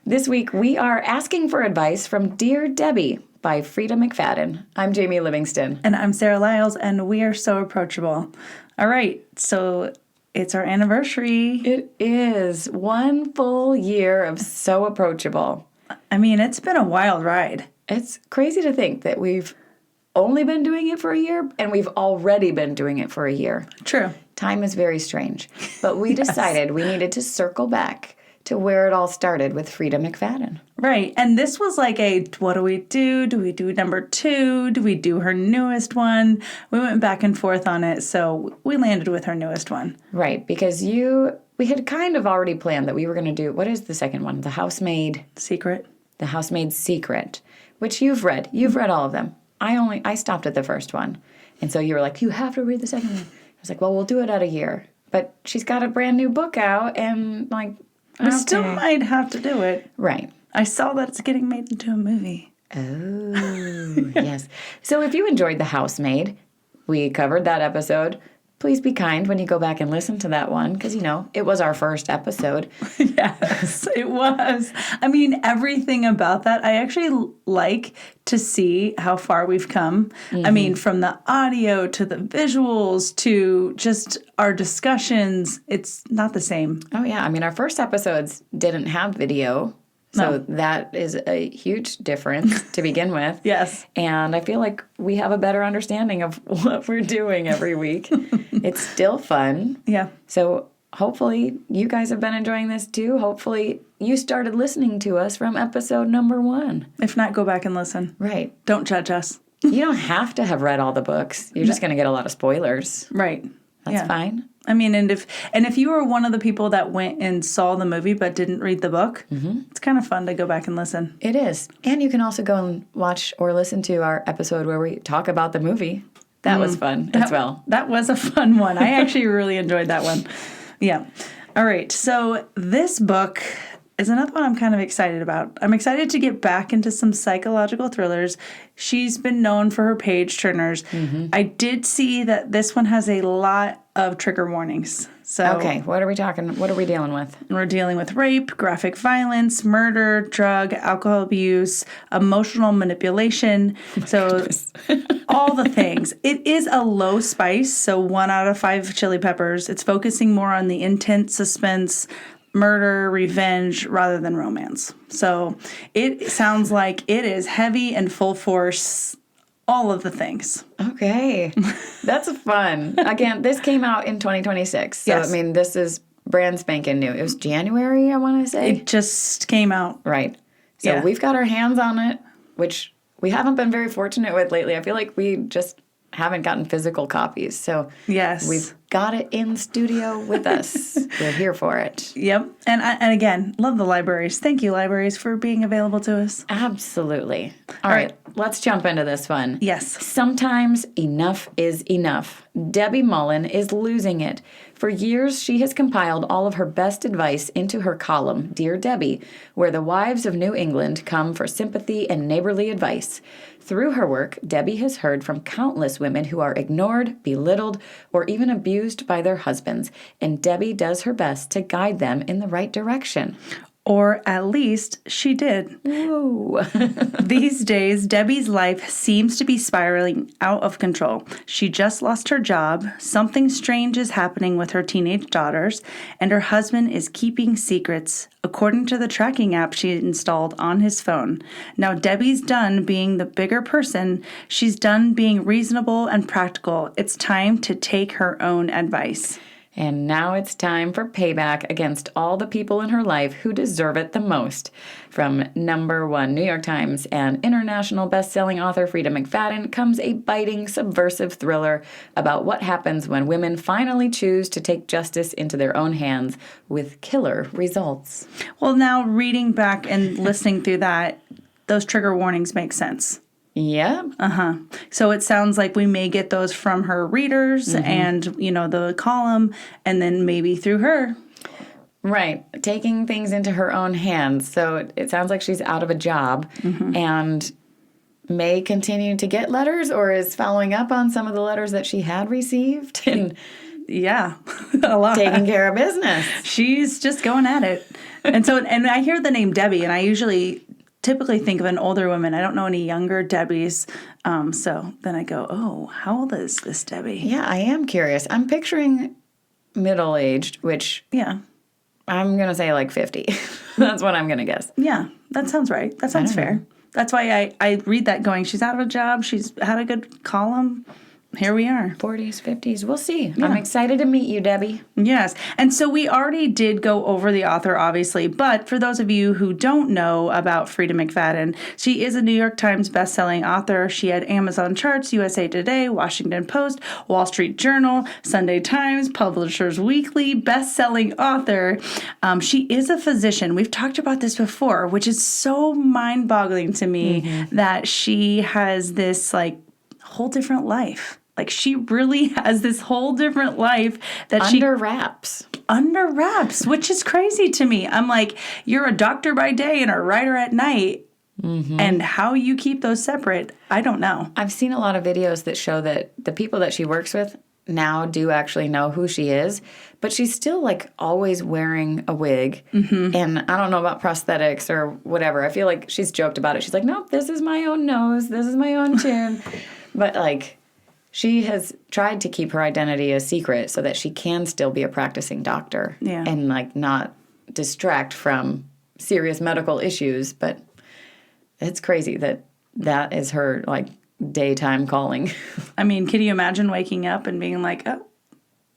This week, we are asking for advice from Dear Debbie by Freida McFadden. I'm Jamie Livingston. And I'm Sarah Lyles, and we are so approachable. All right, so it's our anniversary. It is 1 full year of So Approachable. I mean, it's been a wild ride. It's crazy to think that we've only been doing it for a year, and we've already been doing it for a year. True. Time is very strange. But we decided we needed to circle back to where it all started with Freida McFadden. Right. And this was like what do we do? Do we do number 2? Do we do her newest one? We went back and forth on it, so we landed with her newest one. Right, because we had kind of already planned that we were going to do, what is the second one? The Housemaid Secret. The Housemaid's Secret, which you've read. You've read all of them. I stopped at the first one. And so you were like, you have to read the second one. I was like, well, we'll do it at a year. But she's got a brand new book out, and like, we still might have to do it. Right. I saw that it's getting made into a movie. Oh, yes. So if you enjoyed The Housemaid, we covered that episode. Please be kind when you go back and listen to that one, because, it was our first episode. Yes, it was. I mean, everything about that, I actually like to see how far we've come. Mm-hmm. I mean, from the audio to the visuals to just our discussions, it's not the same. Oh, yeah. I mean, our first episodes didn't have video. So that is a huge difference to begin with. Yes. And I feel like we have a better understanding of what we're doing every week. It's still fun. Yeah. So hopefully you guys have been enjoying this too. Hopefully you started listening to us from episode number 1. If not, go back and listen. Right. Don't judge us. You don't have to have read all the books. You're just going to get a lot of spoilers. Right. That's fine. I mean, and if you were one of the people that went and saw the movie but didn't read the book, it's kind of fun to go back and listen. It is. And you can also go and watch or listen to our episode where we talk about the movie. That was fun as well. That was a fun one. I actually really enjoyed that one. Yeah. All right. So this book is another one I'm kind of excited about. I'm excited to get back into some psychological thrillers. She's been known for her page turners. Mm-hmm. I did see that this one has a lot of trigger warnings. So okay, what are we dealing with? We're dealing with rape, graphic violence, murder, drug, alcohol abuse, emotional manipulation. So all the things. It is a low spice, so 1 out of 5 chili peppers. It's focusing more on the intense suspense, murder, revenge, rather than romance. So it sounds like it is heavy and full force, all of the things. Okay. That's fun. Again, this came out in 2026. So, yes. I mean, this is brand spanking new. It was January, I want to say. It just came out. Right. So we've got our hands on it, which we haven't been very fortunate with lately. I feel like we just haven't gotten physical copies. So yes, we've got it in studio with us. We're here for it. Yep. And again, love the libraries. Thank you, libraries, for being available to us. Absolutely. All right. Let's jump into this one. Yes. Sometimes enough is enough. Debbie Mullen is losing it. For years, she has compiled all of her best advice into her column, Dear Debbie, where the wives of New England come for sympathy and neighborly advice. Through her work, Debbie has heard from countless women who are ignored, belittled, or even abused by their husbands, and Debbie does her best to guide them in the right direction. Or at least she did. Whoa. These days, Debbie's life seems to be spiraling out of control. She just lost her job, something strange is happening with her teenage daughters, and her husband is keeping secrets, according to the tracking app she installed on his phone. Now, Debbie's done being the bigger person. She's done being reasonable and practical. It's time to take her own advice. And now it's time for payback against all the people in her life who deserve it the most. From #1 New York Times and international best-selling author Freida McFadden comes a biting, subversive thriller about what happens when women finally choose to take justice into their own hands with killer results. Well, now reading back and listening through that, those trigger warnings make sense. Yeah. So it sounds like we may get those from her readers and, the column, and then maybe through her. Right. Taking things into her own hands. So it sounds like she's out of a job and may continue to get letters or is following up on some of the letters that she had received. And Yeah, a lot. Taking care of business. She's just going at it. And I hear the name Debbie, and I typically think of an older woman. I don't know any younger Debbies. So then I go, oh, how old is this Debbie? Yeah, I am curious. I'm picturing middle-aged, which I'm going to say like 50. That's what I'm going to guess. Yeah, that sounds right. That sounds fair. That's why I read that going, she's out of a job. She's had a good column. Here we are. 40s, 50s. We'll see. Yeah. I'm excited to meet you, Debbie. Yes. And so we already did go over the author, obviously. But for those of you who don't know about Freida McFadden, she is a New York Times bestselling author. She had Amazon charts, USA Today, Washington Post, Wall Street Journal, Sunday Times, Publishers Weekly, bestselling author. She is a physician. We've talked about this before, which is so mind-boggling to me that she has this, like, whole different life. Like, she really has this whole different life that under wraps, which is crazy to me. I'm like, you're a doctor by day and a writer at night. And how you keep those separate, I don't know. I've seen a lot of videos that show that the people that she works with now do actually know who she is, but she's still like always wearing a wig. And I don't know about prosthetics or whatever. I feel like she's joked about it. She's like, nope, this is my own nose. This is my own chin. But like, she has tried to keep her identity a secret so that she can still be a practicing doctor and like not distract from serious medical issues. But it's crazy that that is her like daytime calling. I mean, can you imagine waking up and being like, oh,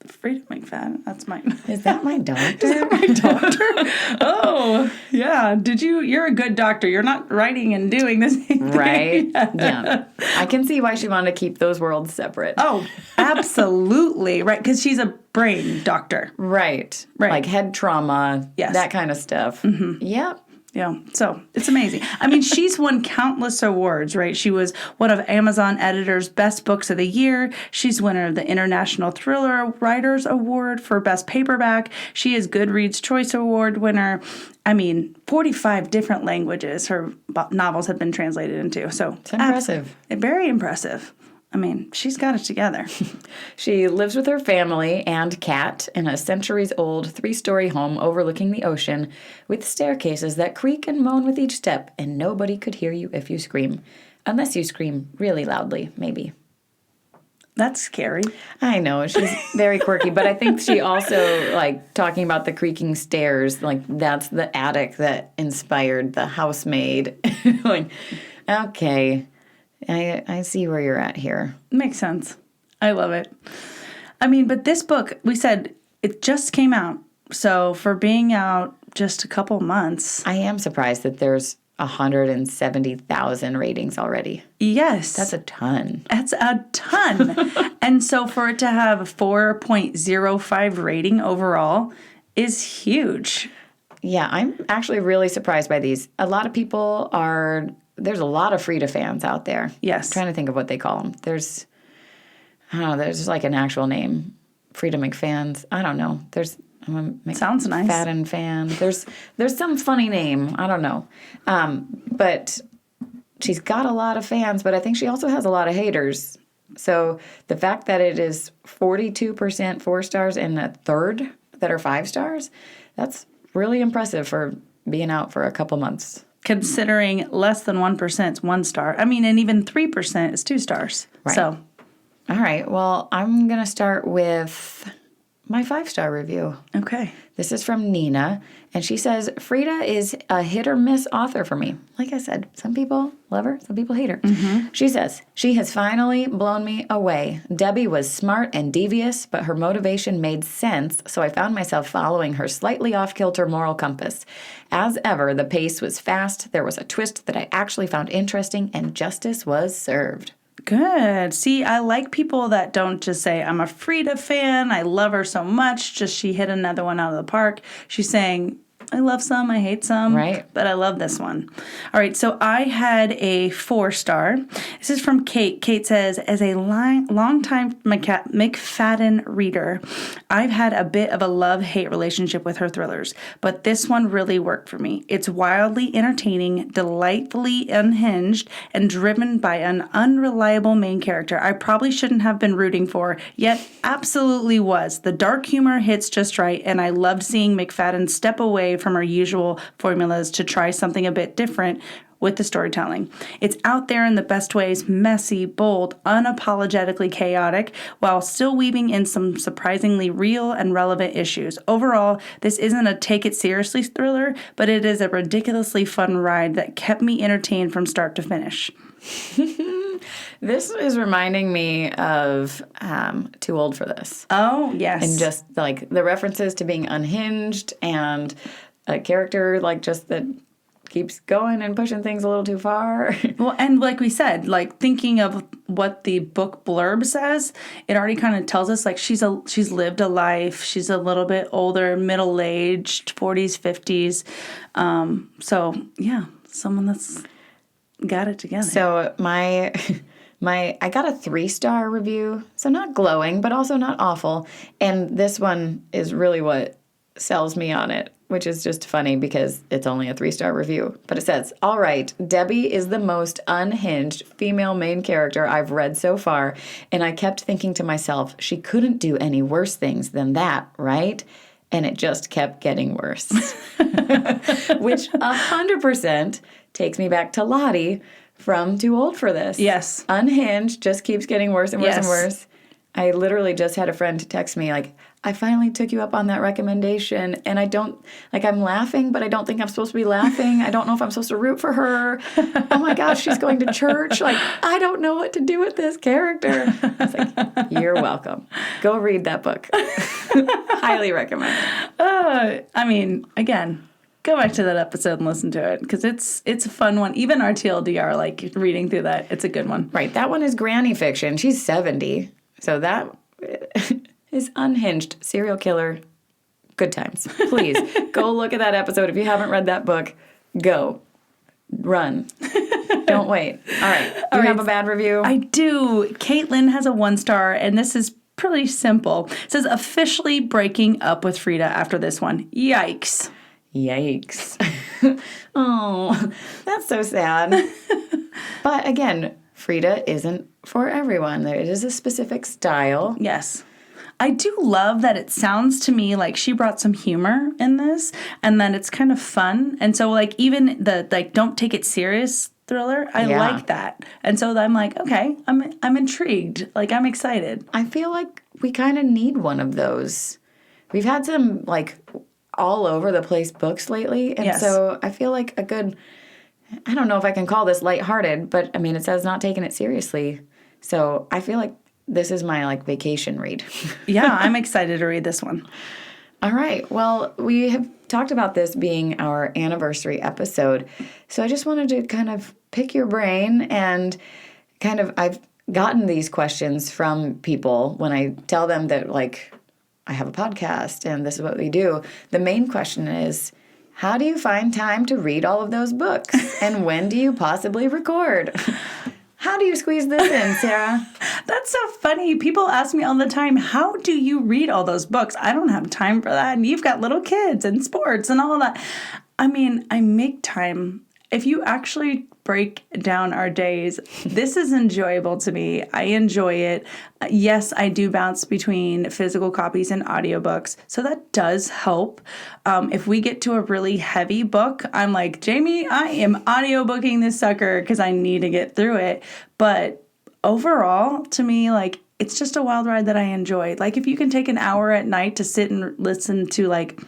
Freida McFadden, that's my... Is that my doctor? Is that my doctor? Oh, yeah. You're a good doctor. You're not writing and doing this thing. Right? Yeah. I can see why she wanted to keep those worlds separate. Oh, absolutely. Right, because she's a brain doctor. Right. Like head trauma, that kind of stuff. Yep. Yeah, so it's amazing. I mean, she's won countless awards, right? She was one of Amazon Editor's Best Books of the Year. She's winner of the International Thriller Writers Award for Best Paperback. She is Goodreads Choice Award winner. I mean, 45 different languages her novels have been translated into. So it's impressive. Very impressive. I mean, she's got it together. She lives with her family and cat in a centuries-old 3-story home overlooking the ocean with staircases that creak and moan with each step, and nobody could hear you if you scream. Unless you scream really loudly, maybe. That's scary. I know. She's very quirky, but I think she also, like, talking about the creaking stairs, like, that's the attic that inspired the housemaid. Like, okay. I see where you're at here. Makes sense. I love it. I mean, but this book, we said, it just came out. So for being out just a couple months. I am surprised that there's 170,000 ratings already. Yes. That's a ton. That's a ton. And so for it to have a 4.05 rating overall is huge. Yeah, I'm actually really surprised by these. A lot of people are... There's a lot of Freida fans out there. Yes. I'm trying to think of what they call them. There's like an actual name. Freida McFans. I don't know. I'm a Sounds nice. McFadden fan. There's some funny name. I don't know. But she's got a lot of fans, but I think she also has a lot of haters. So the fact that it is 42% 4 stars and a third that are 5 stars, that's really impressive for being out for a couple months. Considering less than 1% is 1 star. I mean, and even 3% is 2 stars. Right. So, all right. Well, I'm going to start with my 5-star review. Okay. This is from Nina, and she says, Freida is a hit-or-miss author for me. Like I said, some people love her, some people hate her. She says, she has finally blown me away. Debbie was smart and devious, but her motivation made sense, so I found myself following her slightly off-kilter moral compass. As ever, the pace was fast, there was a twist that I actually found interesting, and justice was served. Good. See, I like people that don't just say, I'm a Freida fan, I love her so much, just she hit another one out of the park. She's saying, I love some, I hate some. Right. But I love this one. All right, so I had a 4-star. This is from Kate. Kate says, as a longtime McFadden reader, I've had a bit of a love-hate relationship with her thrillers, but this one really worked for me. It's wildly entertaining, delightfully unhinged, and driven by an unreliable main character I probably shouldn't have been rooting for, yet absolutely was. The dark humor hits just right, and I loved seeing McFadden step away from her usual formulas to try something a bit different with the storytelling. It's out there in the best ways, messy, bold, unapologetically chaotic, while still weaving in some surprisingly real and relevant issues. Overall, this isn't a take it seriously thriller, but it is a ridiculously fun ride that kept me entertained from start to finish. This is reminding me of Too Old for This. Oh, yes. And just like the references to being unhinged and a character like just that keeps going and pushing things a little too far. Well, and like we said, like thinking of what the book blurb says, it already kind of tells us like she's lived a life. She's a little bit older, middle-aged, 40s, 50s. So yeah, someone that's got it together. So I got a 3-star review. So not glowing, but also not awful. And this one is really what sells me on it, which is just funny because it's only a 3-star review. But it says, all right, Debbie is the most unhinged female main character I've read so far. And I kept thinking to myself, she couldn't do any worse things than that, right? And it just kept getting worse. Which 100% takes me back to Lottie from Too Old for This. Yes. Unhinged just keeps getting worse and worse and Yes. worse. I literally just had a friend text me like, I finally took you up on that recommendation, and I don't, like, I'm laughing, but I don't think I'm supposed to be laughing. I don't know if I'm supposed to root for her. Oh my gosh, she's going to church. Like, I don't know what to do with this character. I was like, you're welcome. Go read that book. Highly recommend. I mean, again, go back to that episode and listen to it because it's a fun one. Even our TLDR, like reading through that, it's a good one. Right, that one is granny fiction. She's 70, so that is unhinged, serial killer, good times. Please, go look at that episode. If you haven't read that book, go. Run. Don't wait. All right. You have a bad review? I do. Caitlin has a 1-star, and this is pretty simple. It says, officially breaking up with Freida after this one. Yikes. Yikes. Oh, that's so sad. But again, Freida isn't for everyone. There is a specific style. Yes. I do love that it sounds to me like she brought some humor in this and that it's kind of fun. And so like even the like don't take it serious thriller, I like that. And so I'm like, okay, I'm intrigued. Like I'm excited. I feel like we kind of need one of those. We've had some like all over the place books lately. And so I feel like a good, I don't know if I can call this lighthearted, but I mean, it says not taking it seriously. So I feel like this is my like vacation read. Yeah, I'm excited to read this one. All right. Well, we have talked about this being our anniversary episode. So I just wanted to kind of pick your brain and kind of, I've gotten these questions from people when I tell them that like I have a podcast and this is what we do. The main question is, how do you find time to read all of those books? And when do you possibly record? How do you squeeze this in, Sarah? That's so funny. People ask me all the time, how do you read all those books? I don't have time for that. And you've got little kids and sports and all that. I mean, I make time. If you actually break down our days, this is enjoyable to me. I enjoy it. Yes, I do bounce between physical copies and audiobooks, so that does help. If we get to a really heavy book, I'm like, Jamie, I am audiobooking this sucker because I need to get through it. But overall, to me, like, it's just a wild ride that I enjoy. Like, if you can take an hour at night to sit and listen to, like,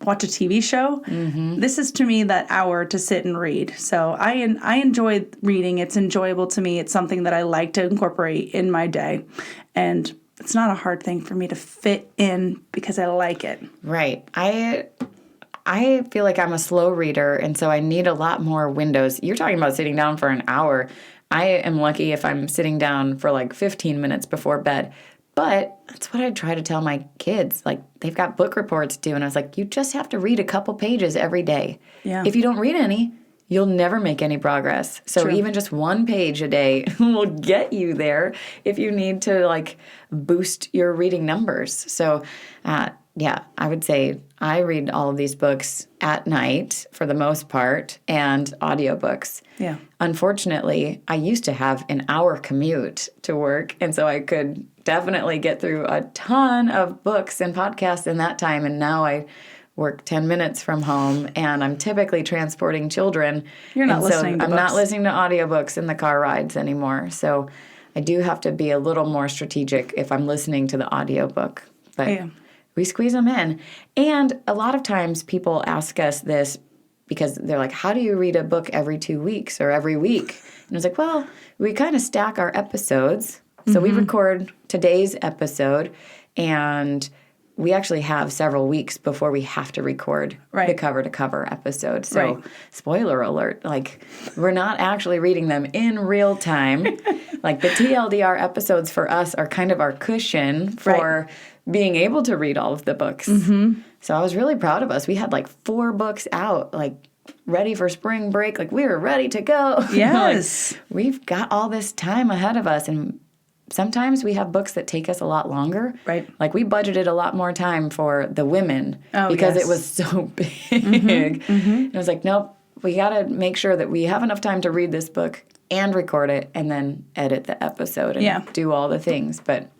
watch a TV show, this is to me that hour to sit and read. So I enjoy reading. It's enjoyable to me. It's something that I like to incorporate in my day. And it's not a hard thing for me to fit in because I like it. Right. I feel like I'm a slow reader, and so I need a lot more windows. You're talking about sitting down for an hour. I am lucky if I'm sitting down for like 15 minutes before bed. But that's what I try to tell my kids. Like, they've got book reports due, and I was like, you just have to read a couple pages every day. Yeah. If you don't read any, you'll never make any progress. So True. even just one page a day will get you there if you need to, like, boost your reading numbers. So, yeah, I would say I read all of these books at night for the most part, and audiobooks. Yeah. Unfortunately, I used to have an hour commute to work, and so I could definitely get through a ton of books and podcasts in that time, and now I work 10 minutes from home, and I'm typically transporting children. You're not listening to I'm books. not listening to audiobooks in the car rides anymore. So I do have to be a little more strategic if I'm listening to the audiobook. But Yeah. we squeeze them in. And a lot of times people ask us this because they're like, how do you read a book every 2 weeks or every week? And I was like, well, we kind of stack our episodes. So we record today's episode, and we actually have several weeks before we have to record the cover-to-cover episode. So, spoiler alert, like, we're not actually reading them in real time. Like, the TLDR episodes for us are kind of our cushion for being able to read all of the books. So I was really proud of us. We had, like, 4 books out, like, ready for spring break. Like, we were ready to go. Yes. Like, we've got all this time ahead of us, and sometimes we have books that take us a lot longer. Right. Like, we budgeted a lot more time for The Women because it was so big. And I was like, nope, we got to make sure that we have enough time to read this book and record it and then edit the episode and do all the things. But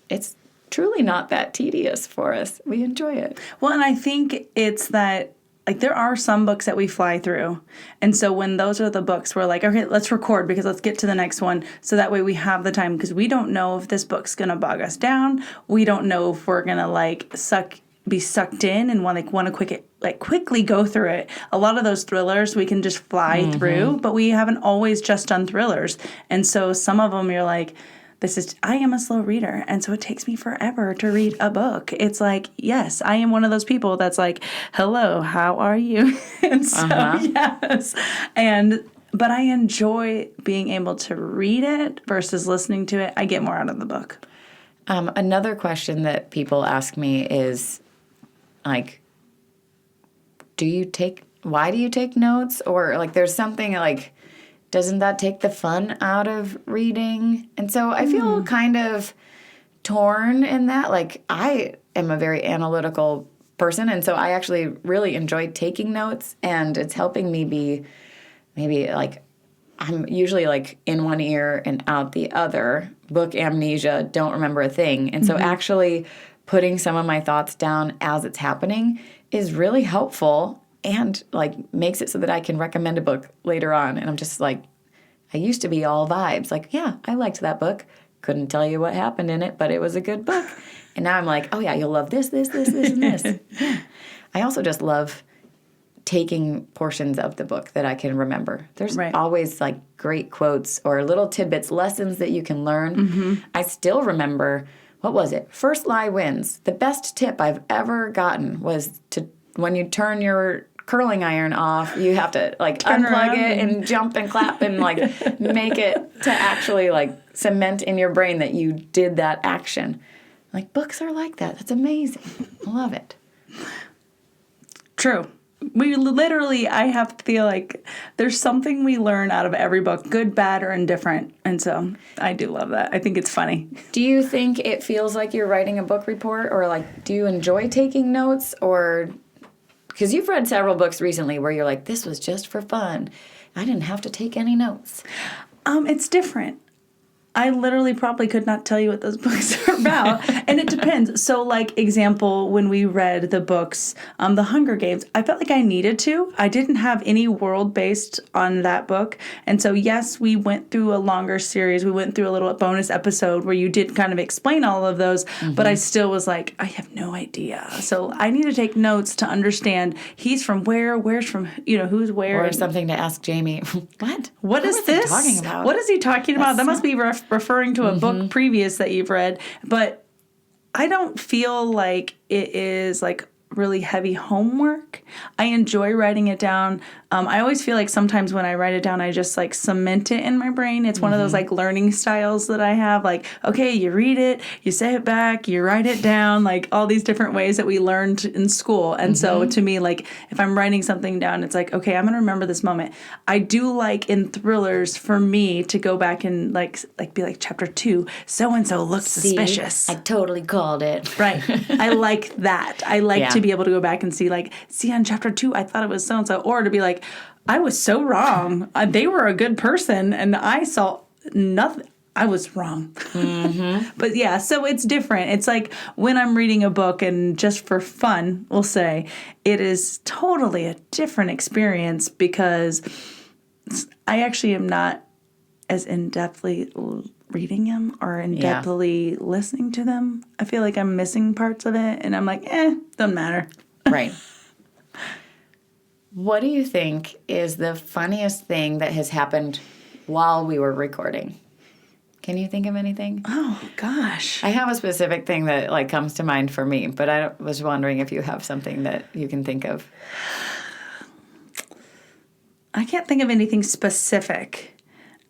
it's truly not that tedious for us. We enjoy it. Well, and I think it's that, like, there are some books that we fly through. And so when those are the books, we're like, okay, let's record because let's get to the next one. So that way we have the time, because we don't know if this book's going to bog us down. We don't know if we're going to, like, be sucked in and want to quickly go through it. A lot of those thrillers we can just fly through, but we haven't always just done thrillers. And so some of them you're like, I am a slow reader, and so it takes me forever to read a book. It's like, yes, I am one of those people that's like, hello, how are you? And so, yes. But I enjoy being able to read it versus listening to it. I get more out of the book. Another question that people ask me is, like, why do you take notes? Or, like, there's something like, doesn't that take the fun out of reading? And so I feel kind of torn in that. Like, I am a very analytical person, and so I actually really enjoy taking notes, and it's helping me be maybe, like, I'm usually, like, in one ear and out the other, book amnesia, don't remember a thing. And so actually putting some of my thoughts down as it's happening is really helpful. And, like, makes it so that I can recommend a book later on. And I'm just like, I used to be all vibes. Like, yeah, I liked that book. Couldn't tell you what happened in it, but it was a good book. And now I'm like, oh, yeah, you'll love this, and this. Yeah. I also just love taking portions of the book that I can remember. There's always, like, great quotes or little tidbits, lessons that you can learn. I still remember, what was it? First lie wins. The best tip I've ever gotten was when you turn your curling iron off, you have to, like, unplug it and jump and clap and, like, make it to actually, like, cement in your brain that you did that action. Like, books are like that. That's amazing. I love it. True. We literally, I have to feel like there's something we learn out of every book, good, bad, or indifferent. And so I do love that. I think it's funny. Do you think it feels like you're writing a book report, or, like, do you enjoy taking notes, or... Because you've read several books recently where you're like, this was just for fun. I didn't have to take any notes. It's different. I literally probably could not tell you what those books are about. And it depends. So, like, example, when we read the books, The Hunger Games, I felt like I needed to. I didn't have any world based on that book. And so, yes, we went through a longer series. We went through a little bonus episode where you did kind of explain all of those. But I still was like, I have no idea. So I need to take notes to understand he's from where's from, who's where. Or something to ask Jamie, what? What is this? Talking about? What is he talking about? That must be referring to a book previous that you've read. But I don't feel like it is, like, really heavy homework. I enjoy writing it down. I always feel like sometimes when I write it down, I just like cement it in my brain. It's one of those like learning styles that I have. Like, okay, you read it, you say it back, you write it down, like all these different ways that we learned in school. And so to me, like if I'm writing something down, it's like, okay, I'm going to remember this moment. I do like in thrillers for me to go back and like be like chapter 2, so-and-so looks suspicious. I totally called it. Right. I like that. I like to be able to go back and see on chapter 2, I thought it was so-and-so. Or to be like, I was so wrong. They were a good person, and I saw nothing. I was wrong. But yeah, so it's different. It's like when I'm reading a book, and just for fun, we'll say, it is totally a different experience because I actually am not as in-depthly reading them or in-depthly listening to them. I feel like I'm missing parts of it, and I'm like, doesn't matter. Right. What do you think is the funniest thing that has happened while we were recording? Can you think of anything? Oh, gosh. I have a specific thing that like comes to mind for me, but I was wondering if you have something that you can think of. I can't think of anything specific.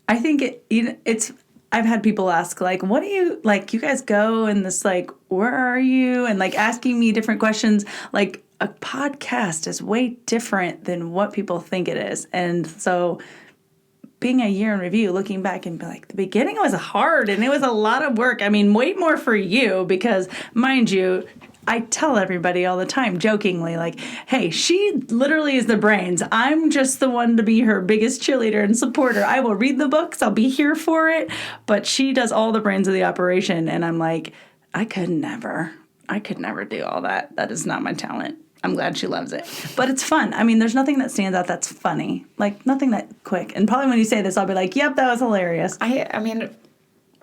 I think it's I've had people ask, like, what do you, like, you guys go and this, like, where are you? And, like, asking me different questions. Like, a podcast is way different than what people think it is. And so being a year in review, looking back and be like, the beginning was hard and it was a lot of work. I mean, way more for you because, mind you, I tell everybody all the time, jokingly, like, hey, she literally is the brains. I'm just the one to be her biggest cheerleader and supporter. I will read the books. I'll be here for it. But she does all the brains of the operation. And I'm like, I could never do all that. That is not my talent. I'm glad she loves it. But it's fun. I mean, there's nothing that stands out that's funny. Like, nothing that quick. And probably when you say this, I'll be like, yep, that was hilarious. I mean,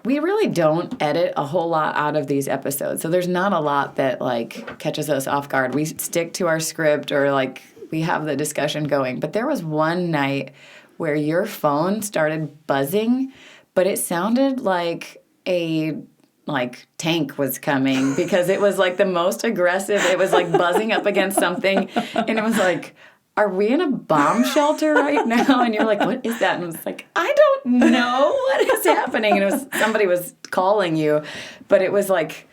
we really don't edit a whole lot out of these episodes. So there's not a lot that, like, catches us off guard. We stick to our script or, like, we have the discussion going. But there was one night where your phone started buzzing, but it sounded like a tank was coming because it was like the most aggressive. It was like buzzing up against something, and it was like, are we in a bomb shelter right now? And you're like, what is that? And I was like, I don't know what is happening. And it was somebody was calling you, but it was like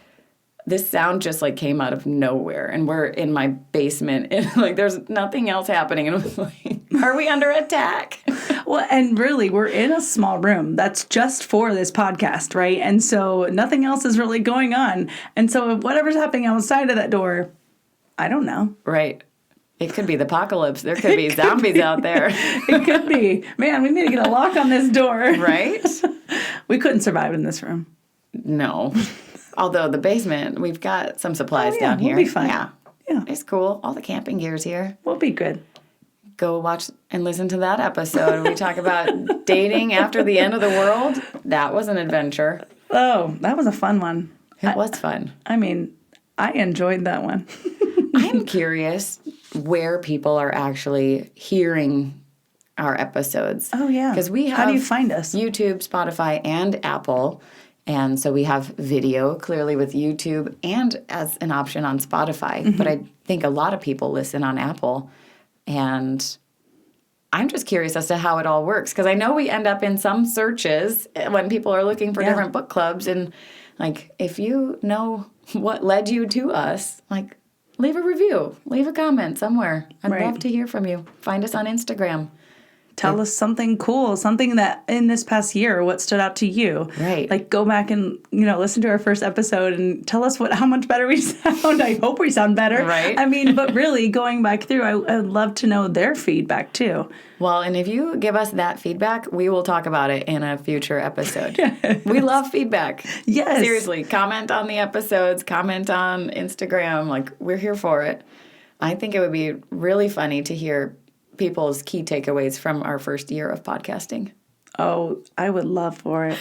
this sound just like came out of nowhere, and we're in my basement, and like there's nothing else happening, and it was like, are we under attack? Well, and really, we're in a small room that's just for this podcast, right? And so nothing else is really going on. And so whatever's happening outside of that door, I don't know. Right. It could be the apocalypse. There could be zombies out there. It could be. Man, we need to get a lock on this door. Right? We couldn't survive in this room. No. Although the basement, we've got some supplies down here. We'll be fine. Yeah. It's cool. All the camping gear's here. We'll be good. Go watch and listen to that episode. We talk about dating after the end of the world. That was an adventure. Oh, that was a fun one. It was fun. I mean, I enjoyed that one. I'm curious where people are actually hearing our episodes. Oh, yeah. Because we have How do you find us? YouTube, Spotify, and Apple. And so we have video clearly with YouTube and as an option on Spotify. Mm-hmm. But I think a lot of people listen on Apple. And I'm just curious as to how it all works. Because I know we end up in some searches when people are looking for different book clubs. And, like, if you know what led you to us, like, leave a review. Leave a comment somewhere. I'd love to hear from you. Find us on Instagram. Tell us something cool, something that in this past year, what stood out to you. Right. Like, go back and, listen to our first episode and tell us how much better we sound. I hope we sound better. Right. I mean, but really, going back through, I would love to know their feedback, too. Well, and if you give us that feedback, we will talk about it in a future episode. Yes. We love feedback. Yes. Seriously, comment on the episodes, comment on Instagram. Like, we're here for it. I think it would be really funny to hear people's key takeaways from our first year of podcasting. Oh, I would love for it.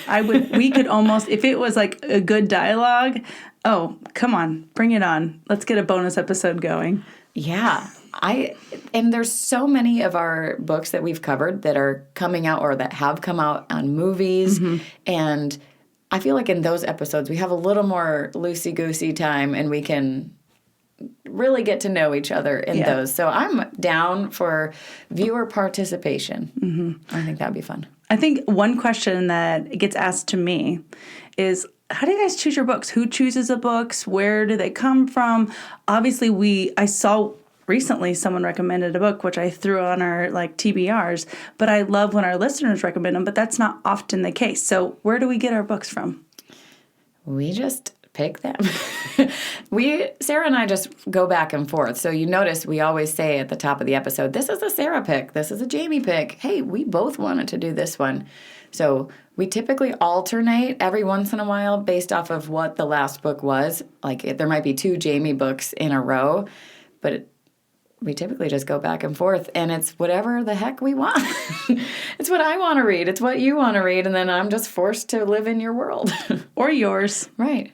We could almost, if it was like a good dialogue, oh, come on, bring it on. Let's get a bonus episode going. Yeah. And there's so many of our books that we've covered that are coming out or that have come out on movies. Mm-hmm. And I feel like in those episodes, we have a little more loosey-goosey time and we can really get to know each other in those. So I'm down for viewer participation. Mm-hmm. I think that'd be fun. I think one question that gets asked to me is, how do you guys choose your books? Who chooses the books? Where do they come from? Obviously, I saw recently someone recommended a book, which I threw on our TBRs, but I love when our listeners recommend them, but that's not often the case. So where do we get our books from? We just pick them. Sarah and I just go back and forth. So you notice we always say at the top of the episode, this is a Sarah pick, this is a Jamie pick. Hey, we both wanted to do this one. So we typically alternate every once in a while based off of what the last book was. There might be 2 Jamie books in a row, but we typically just go back and forth, and it's whatever the heck we want. It's what I want to read. It's what you want to read, and then I'm just forced to live in your world. Or yours. Right.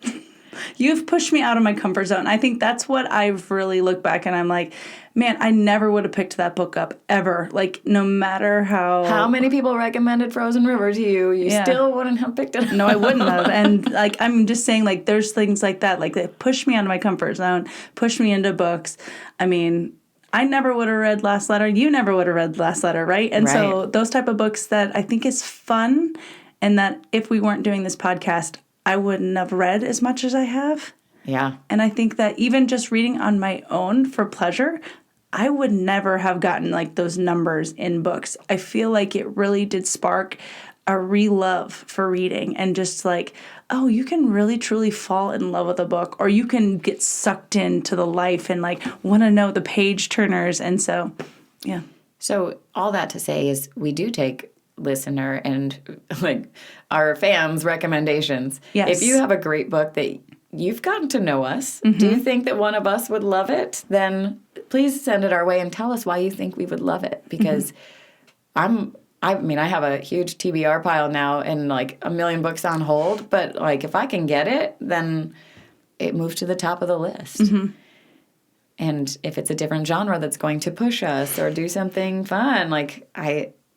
You've pushed me out of my comfort zone. I think that's what I've really looked back and I'm like, man, I never would have picked that book up ever. No matter how many people recommended Frozen River to you, you still wouldn't have picked it up. No, I wouldn't have. And I'm just saying, there's things like that. They push me out of my comfort zone, push me into books. I mean, I never would have read Last Letter. You never would have read Last Letter, right? And so those type of books that I think is fun, and that if we weren't doing this podcast, I wouldn't have read as much as I have. Yeah. And I think that even just reading on my own for pleasure, I would never have gotten those numbers in books. I feel like it really did spark a re-love for reading, and just oh, you can really truly fall in love with a book, or you can get sucked into the life and want to know the page turners. And so, yeah. So all that to say is we do take listener and our fans' recommendations. Yes. If you have a great book that you've gotten to know us, do you think that one of us would love it? Then please send it our way and tell us why you think we would love it. Because I have a huge TBR pile now and 1 million books on hold, but if I can get it, then it moves to the top of the list. Mm-hmm. And if it's a different genre that's going to push us or do something fun,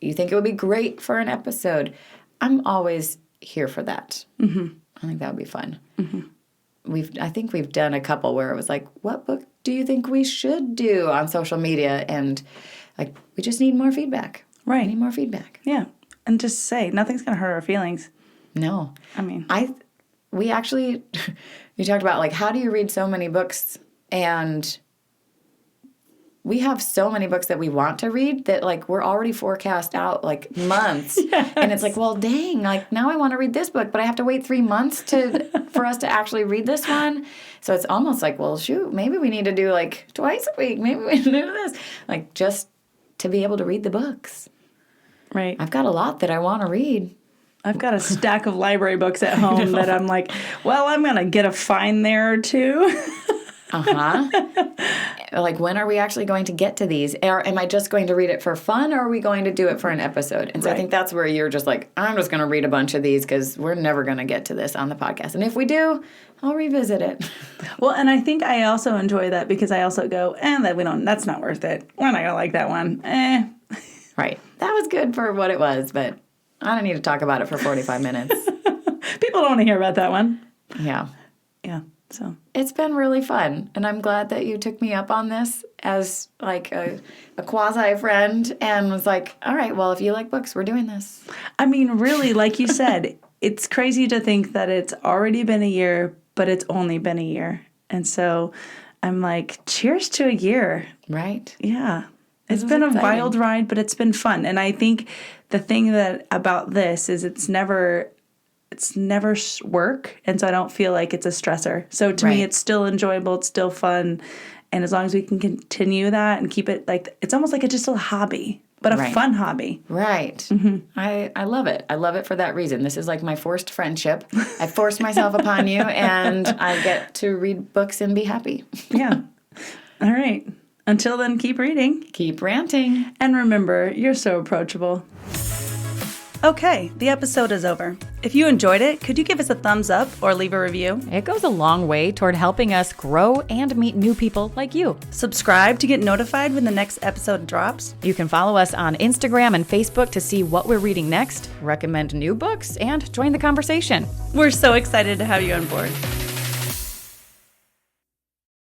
you think it would be great for an episode, I'm always here for that. Mm-hmm. I think that would be fun. Mm-hmm. I think we've done a couple where it was what book do you think we should do on social media? And we just need more feedback. Right. We need more feedback. Yeah. And just say, nothing's going to hurt our feelings. No. I mean. We actually, you talked about how do you read so many books, and we have so many books that we want to read that we're already forecast out months. Yes. And it's well, dang, now I want to read this book, but I have to wait 3 months for us to actually read this one. So it's almost well, shoot, maybe we need to do twice a week. Maybe we do this. Just to be able to read the books. Right. I've got a lot that I want to read. I've got a stack of library books at home that I'm well, I'm going to get a fine there or two. When are we actually going to get to these? Or am I just going to read it for fun, or are we going to do it for an episode? And so I think that's where you're just I'm just going to read a bunch of these because we're never going to get to this on the podcast. And if we do, I'll revisit it. Well, and I think I also enjoy that because I also go, that's not worth it. We're not going to like that one. Right. That was good for what it was, but I don't need to talk about it for 45 minutes. People don't want to hear about that one. Yeah. Yeah. So it's been really fun, and I'm glad that you took me up on this as a quasi friend and was all right, well, if you like books, we're doing this. I mean, really, like you said, it's crazy to think that it's already been a year, but it's only been a year. And so I'm cheers to a year. Right. Yeah. It's been a wild ride, but it's been fun. And I think the thing about this is it's never work, and so I don't feel like it's a stressor. So to me, it's still enjoyable, it's still fun, and as long as we can continue that and keep it it's almost it's just a hobby, but a fun hobby. Right. Mm-hmm. I love it. I love it for that reason. This is my forced friendship. I forced myself upon you, and I get to read books and be happy. Yeah. All right. Until then, keep reading. Keep ranting. And remember, you're so approachable. Okay, the episode is over. If you enjoyed it, could you give us a thumbs up or leave a review? It goes a long way toward helping us grow and meet new people like you. Subscribe to get notified when the next episode drops. You can follow us on Instagram and Facebook to see what we're reading next, recommend new books, and join the conversation. We're so excited to have you on board.